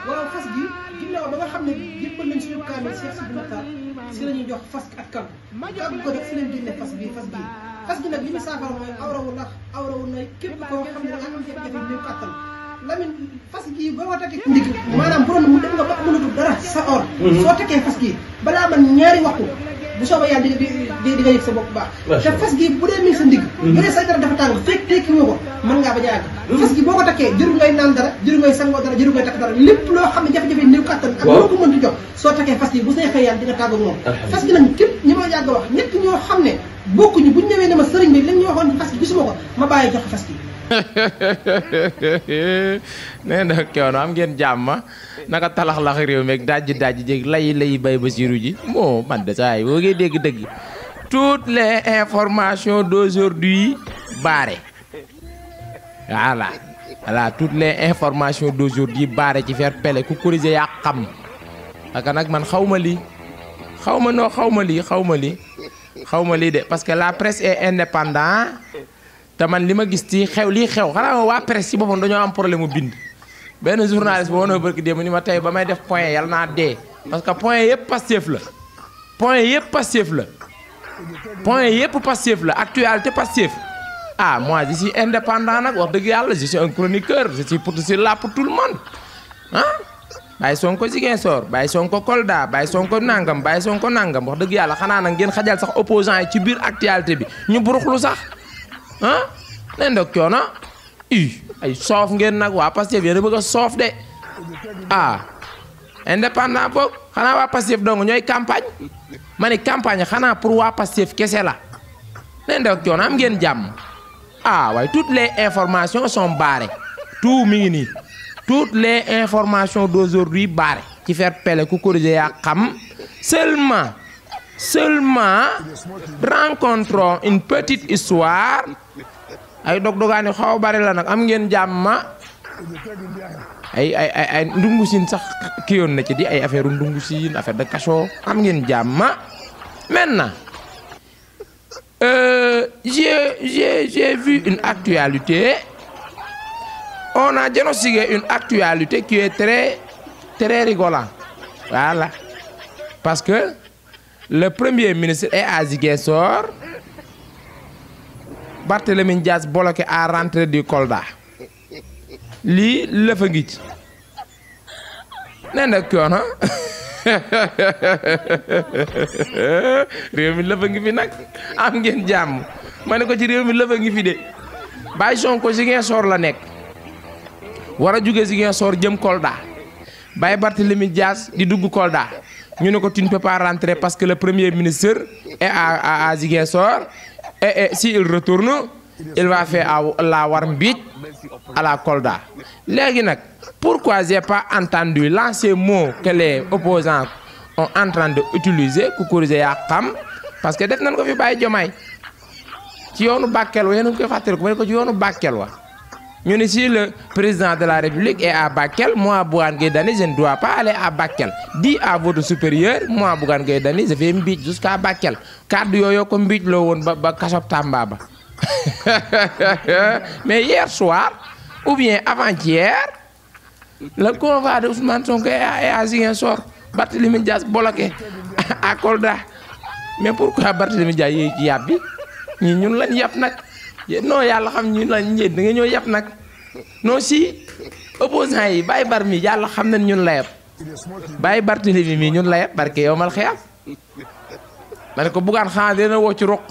waaw fas gi ginnaaw ba nga xam ne jébbal nañ suñu kaamil Cheikh Sidi Mokhtar si la ñuy jox fas ak kan kàggu ko def si leen génne fas gi nag li muy saafara mooy awrawu na képp koo xam ne am jafe-jafe néew kàttan Lamine fas gi ba ma takkee ndig maanaam bu doon mu dem nga ba mënatul dara sa or soo takkee fas gi balaa man ñaari waxtu bu soobee yàlla di nga yëg sa bopp baax te fas gi bu dee mi ngi sa ndig bu dee sa dara dafa tàng fekk tekki woo ko mën ngaa ba jaayag fas gi boo ko takkee jëru ngay naan dara jëru ngay sangoo dara jëru ngay takk dara lépp loo xam ne jafe-jafe néew kàttan ak loo ko mën di jox soo takkee fas gi bu neexee yàlla di nga tàgg moom fas gi nag képp ñi ma yàgg wax ñett ñoo xam ne bokkuñu buñ ñëwee ne ma sëriñ bi lañ ñu waxoon fas gi gisuma ko ma bàyyi joxe fas gi nee na Kewno am ngeen jàmm naka talax-lax réew meeg dajji jéeg lay bay Basiru ji moo man de saa yi boo ngay dégg dëgg toutes les informations d'aujourd'hui barrées voilà toutes les informations d'aujourd'hui barrées ci faire pele ku corriger yaa xam aka nag man xaw ma lii de parce que la presse est indépendante te man li ma gis ci lii xew xanaa waa presse ci boppam dañoo am problème mu bind benn journaliste boo woonoo barki démb ni ma tey ba may def point yàlla naa dee parce que point yëpp Pastef la actualité Pastef moi je suis indépendant nag wax dëgg yàlla je suis un chroniqueur je suis là pour tout le monde bàyyi Sonko Ziguinchor bàyyi Sonko Kolda bàyyi Sonko nangam wax dëgg yàlla xanaa nag ngeen xajal sax opposant yi ci biir actualité bi ñu buruxlu sax nen dok Kewno ay soof ngeen nag waa Pastef yéen a bëgg a soof de indépendant boog xanaa waa Pastef dong ñooy campagne ma ni campagne xanaa pour waa Pastef kese la nen dok Kewno am ngeen jàmm waaye toutes les informations sont barrées tout mi ngi nii toutes les informations d'aujourd'hui barrées ci faire pele ku corriger yaa xam seulement rencontrons une petite histoire ay dog-dogaani xaw bari la nag am ngeen jàmma ay ndungu siin sax kiyoon na ci di ay affaire ndungu siin affaire de cachot am ngeen jàmma maintenant j'ai vu une actualité on a diagnostiqué une actualité qui est très rigolante voilà parce que le premier ministre est à Ziguinchor Barthélémy Dias bloqué à rentrer du Kolda lii lëfa ngi ci nee na Kewno réew mi lëfa ngi fi nag am ngeen jàmm ma ne ko ci réew mi lëfa ngi fi de bàyyi Sonko Ziguinchor la nekk war a jóge Ziguinchor jëm Kolda bàyyi Barthélémy Dias di dugg Kolda ñu ne ko tu ne peux pas rentrer parce que le premier ministre est à Ziguinchor et si il retourne il va faire la war mbiic à la Kolda léegi nag pourquoi j'ai pas entendu l'ancien mot que les opposants ont en train de utiliser ku corriger yaa xam parce que def nañ ko fi bàyyi Diomaye ci yoonu Bakel wa yéen a ngi koy fàttali ko ma ne ko ci yoonu Bakel wa ñu ne si le président de la République est à Bakel moi Bougane Gueye Dany je ne dois pas aller à Bakel dis à votre supérieur moi Bougane Gueye Dany je vais mbiic jusqu'à Bakel kàddu yooyu ko mbiic loo woon ba kasob Tamba ba mais hier soir ou bien avant-hier le convoi de Ousmane Sonko est à Ziguinchor Barthélémy Dias bloqué à Kolda mais pourquoi Barthélémy Dias yooyu ci yàb bi ñun lañ yàpp nag non yàlla xam ñun lañ ñëw da nga ñoo yàpp nag non si opposants yi bàyyi bar mi yàlla xam nañ ñun la yàpp bàyyi Barthélémy mi ñun la yàpp barke yow mal xiyam ma ne ko Bougane xanaa dina woo ci roq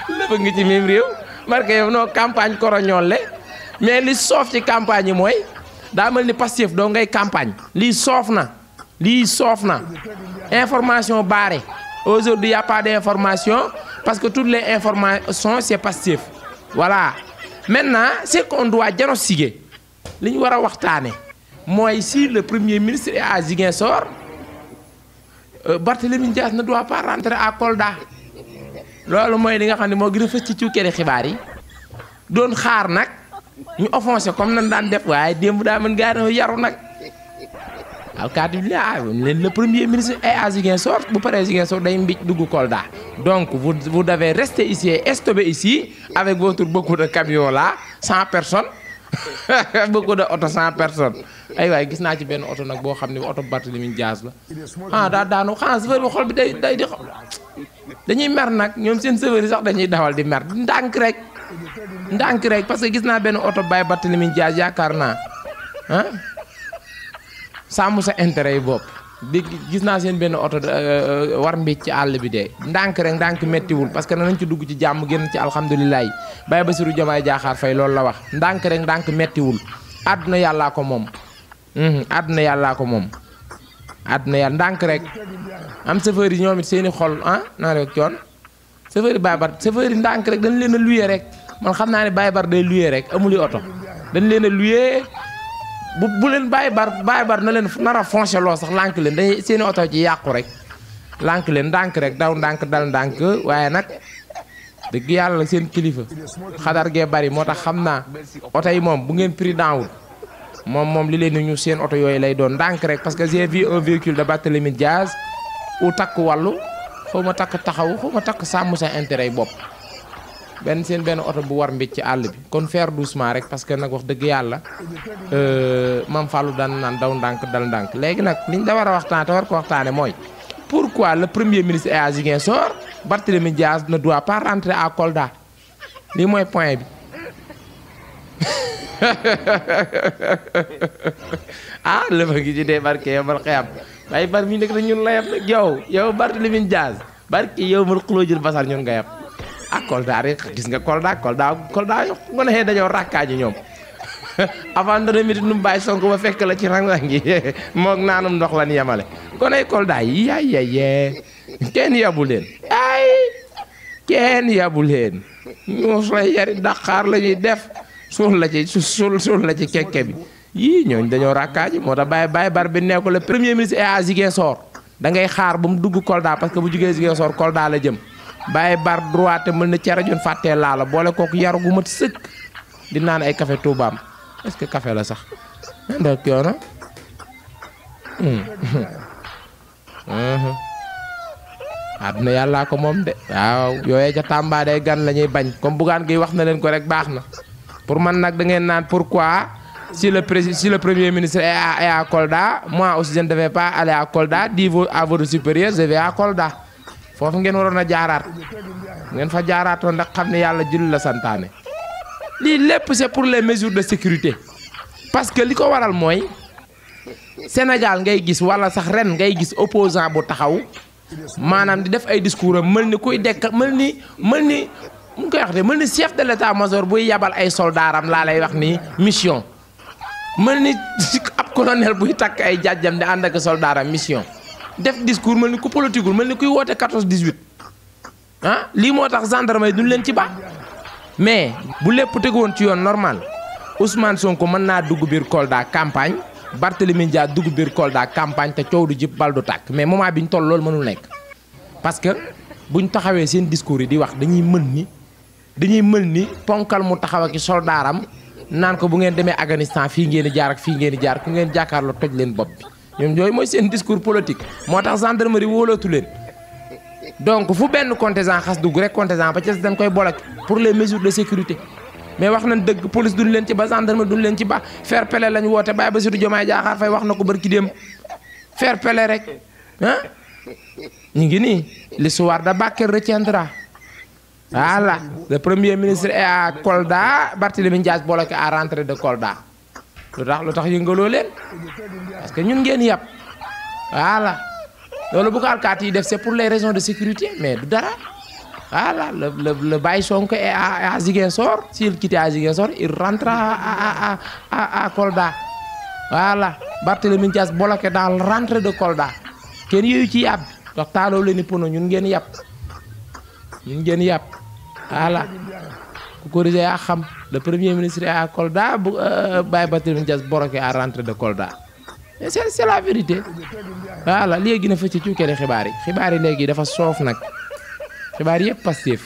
lépp ngi ci même réew barke yow noo campagne koroñolle mais li soof ci campagne yi mooy daa mel ni Pastef doo ngay campagne lii soof na information barrée aujourd'hui y a pas d'information parce que toutes les informations c'est Pastef voilà maintenant c'est qu'on doit diagnostiquer li ñu war a waxtaane mooy si le premier ministre est à Ziguinchor Barthélémy Dias ne doit pas rentrer à Kolda loolu mooy li nga xam ne moo gën a fës ci cukkee xibaar yi doon xaar nag ñu offensé comme nan daan def waaye démb daa mën gaa yi yaru nag alkaati bi leen le premier ministre est à Ziguinchor bu paree Ziguinchor day mbic dugg Kolda donc vous devez rester ici et stopper ici avec votre beaucoup de camions là 100 personnes beaucoup de oto 100 personnes ay waay gis naa ci benn oto nag boo xam ne oto Barthélémy Dias la daa daanu xanaa chauffeur bi xol bi day di dañuy mer nag ñoom seen chauffeur yi sax dañuy dawal di mer ndànk rek parce que gis naa benn oto Baye Barthélémy Dias yaakaar naa sàmm sa intérêt yi bopp di gis naa seen benn oto war mbic ci àll bi de ndànk mettiwul parce que nañ ci dugg ci jàmm génn ci alhamdulilah yi Baye Bassirou Diomaye Diakhar Faye loolu la wax ndànk mettiwul àdduna yàllaa ko moom àdduna yàlla ndànk rek am chauffeur yi ñoom it seeni xol naa rek coon chauffeur yi Baye Bar chauffeur yi ndànk rek dañ leen a luyee rek man xam naa ne Baye Bar day luyee rek amuli oto dañ leen a luyee bu leen Baye Bar na leen nar a foncé loo sax lànk leen dañuy seeni oto ci yàqu rek lànk leen ndànk rek daw ndànk dal ndànk waaye nag dëgg yàlla seen kilifa xadar gee bari moo tax xam naa oto yi moom bu ngeen prudent wul moom li leen ñu seen oto yooyu lay doon ndànk rek parce que j'ai vu un véhicule de Barthélémy Dias u takk wàllu xaw ma takk taxaw xaw ma takk sàmm sa intérêt yi bopp seen benn oto bu war mbéj ci àll bi kon faire doucement rek parce que nag wax dëgg yàlla Mame Fallou daan naan daw ndànk dal ndànk léegi nag liñ da war a waxtaan te war ko waxtaane mooy pourquoi le premier ministre est à Ziguinchor Barthélémy Dias ne doit pas rentrer à Kolda lii mooy point bi lëfa ngi ci dee barke yow mal xeyam waaye bar mi nekk na ñun la yab nag yow Barthélémy Dias barke yow mal xuloo jël basar ñun nga yab Kolda rek gis nga Kolda nga ne dañoo rakkaaju ñoom avant dana miti nu bàyyi Sonko ba fekk la ci rang-rang gi moog naanum ndox lan yemale kon ay Kolda yi yaay kenn yabu leen ñuus lay yari daqaar la ñuy def suul la ci kekke bi yii ñooñ dañoo rakkaaju moo tax Baye Bar bi nekk le premier ministre est à Ziguinchor da ngay xaar ba mu dugg Kolda parce que bu jugee Ziguinchor Kolda la jëm Baye Bar droite mën na cere joon fàttee laa la boole kooku yaru gu mat sëkk di naan ay café Toubaam est-ce que café la sax ndax yoona àdduna yàllaa ko moom de waaw yooyee ca Tamba day gan la ñuy bañ comme Bougane Gueye wax na leen ko rek baax na pour man nag da ngeen naan pourquoi si le premier ministre est à Kolda moi aussi je ne devais pas aller à Kolda dis à votre supérieur je vais à Kolda foofu ngeen waroon a jaaraat ngeen fa jaaraatoon ndax xam ne yàlla julli la santaane lii lépp c'est pour les mesures de sécurité parce que li ko waral mooy Sénégal ngay gis wala sax ren ngay gis opposant bu taxaw maanaam di def ay discours am mel ni kuy dekk mel ni mu koy wax de mel ni chef de l'état-major buy yabal ay soldaaram laa lay wax ni mission mel ni ab colonel buy takk ay jàjjam di ànd ak soldaaram mission def discours mel ni ku politiqueul mel ni kuy woote 14-18 lii moo tax gendarmerie duñ leen ci baax mais bu lépp tegoon ci yoon normal Ousmane Sonko mën naa dugg biir Kolda campagne Barthélémy Dias dugg biir Kolda campagne te coow du jib bal du tàkk mais moment bi ñu toll loolu mënul nekk parce que buñ taxawee seen discours yi di wax dañuy mën ni ponkal mu taxaw ak soldaaram naan ko bu ngeen demee Afghanistan fii ngeen di jaar ak fii ngeen di jaar ku ngeen jàkkaarloo toj leen bopp bi ñoom yooyu mooy seen discours politique moo tax gendarmerie wóolootu leen donc fu benn contingent xas dugg rek contingent ba ci dañ koy bloquer pour les mesures de sécurité mais wax nañ dëgg police duñ leen ci ba gendarmerie duñ leen ci ba fair play lañ woote Baye Bassirou Diomaye Diakhar Faye wax na ko barki dem fair play rek ñu ngi nii l'histoire de Bakel retiendra voilà le premier ministre est à Kolda Barthélémy Dias bloqué à rentrée de Kolda lu tax yëngaloo leen parce que ñun ngeen yàpp voilà loolu bu ko alkaati yi def c'est pour les raisons de sécurité mais du dara voilà le Baye Sonko est à Ziguinchor s'il quitte à Ziguinchor il rentre à Kolda voilà Barthélémy Dias bloqué dans la rentrée de Kolda kenn yooyu ci yàpp ndax taaloo leen ni pono ñun ngeen yàpp voilà ku corrigé yaa xam le premier ministre est à Kolda bu Baye Barthélémy Dias bloqué à rentrée de Kolda mais c'est la vérité voilà léegi na fa ci cuukere xibaar yi léegi dafa soof nag xibaar yëpp Pastef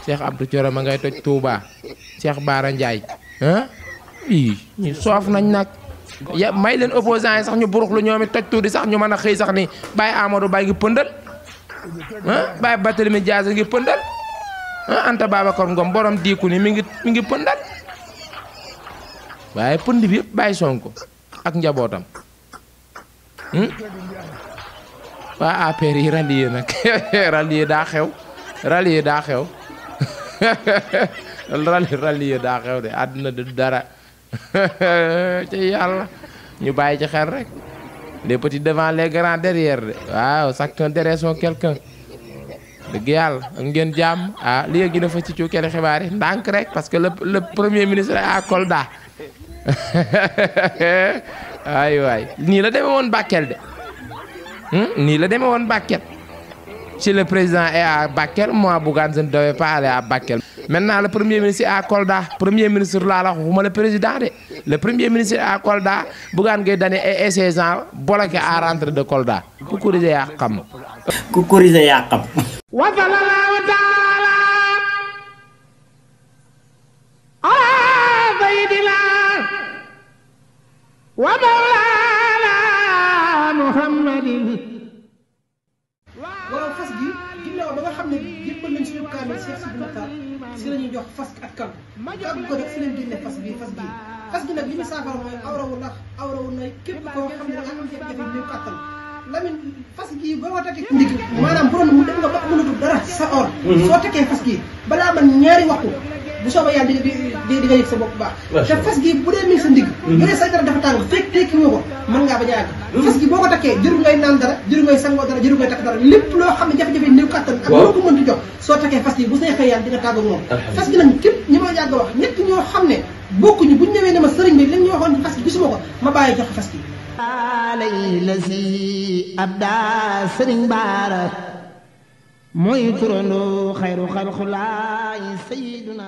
Cheikh Abdou Thioro ma ngay toj Touba Cheikh Bara Ndiaye ñu soof nañ nag may leen opposants yi sax ñu buruxlu ñoom it toj tuuti sax ñu mën a xëy sax ni Baye Amadou Baye ngi pëndal Baye Barthélémy Dias ngi pëndal Anta Babacar Ngom borom diiku ni mi ngi pëndal waaye pënd bi yëpp bàyyi Sonko ak njabootam. waa APR yi rallié nag rallié daa xew rallié daa xew rallié daa xew de àdduna du dara ci yàlla ñu bàyyi ci xel rek les petits devant les grands derrière de waaw chacun derrière son quelqu'un dëgg yàlla ak ngeen jàmm ah léegi na fa ci cuukeli xibaar yi ndànk rek parce que le premier ministre est à Kolda ay waay nii la demee woon Bakel de nii la demee woon Bakel si le président est à Bakel moi Bougane je ne devais pas aller à Bakel. Maintenant le premier ministre est à Kolda premier ministre laa la waxuma le président de le premier ministre est à Kolda Bougane Gueye Dany et ses gens bloqués à rentrer de Kolda ku corriger yaa xam. ku corriger yaa xam. wa sallallahu taala ala sayyidina wa mawlana Muhammadin. waaw fas gi ginnaaw ba nga xam ne jébbal nañ suñu kaamil Cheikh Sidi Mokhtar si la ñuy jox fas ak kan kàggu ko def si leen génne fas gi nag li ñu saafara mooy awrawu lax awrawu nay képp koo xam ne da nga am jafe-jafe néew kàttan Lamine fas gi boo ko takkee ndig maanaam borom mu dem nga ba mënatul dara sa or soo takkee fas gi balaa man ñaari waxtu bu soobee yàlla di nga yëg sa bopp baax te fas gi bu dee mi sa ndig bu dee sa dara dafa tàng fekk tekki woo ko mën ngaa bañ a yàgg fas gi boo ko takkee jëru ngay naan dara jëru ngay sangoo dara jëru ngay takk dara lépp loo xam ne jafe-jafe néew kattan ak loo ko mënti jox soo takkee fas gi bu neexee yàlla di nga tàgg moom fas gi nag képp ñi ma yàgg wax ñett ñoo xam ne bokkuñu buñ ñëwee ne ma sëriñ bi lañ ñu waxoon ci fas gi gisuma ko ma bàyyi jox fas gi lasi abda sëriñ baara mooy turandoo xayru xalxulaay sayyiduna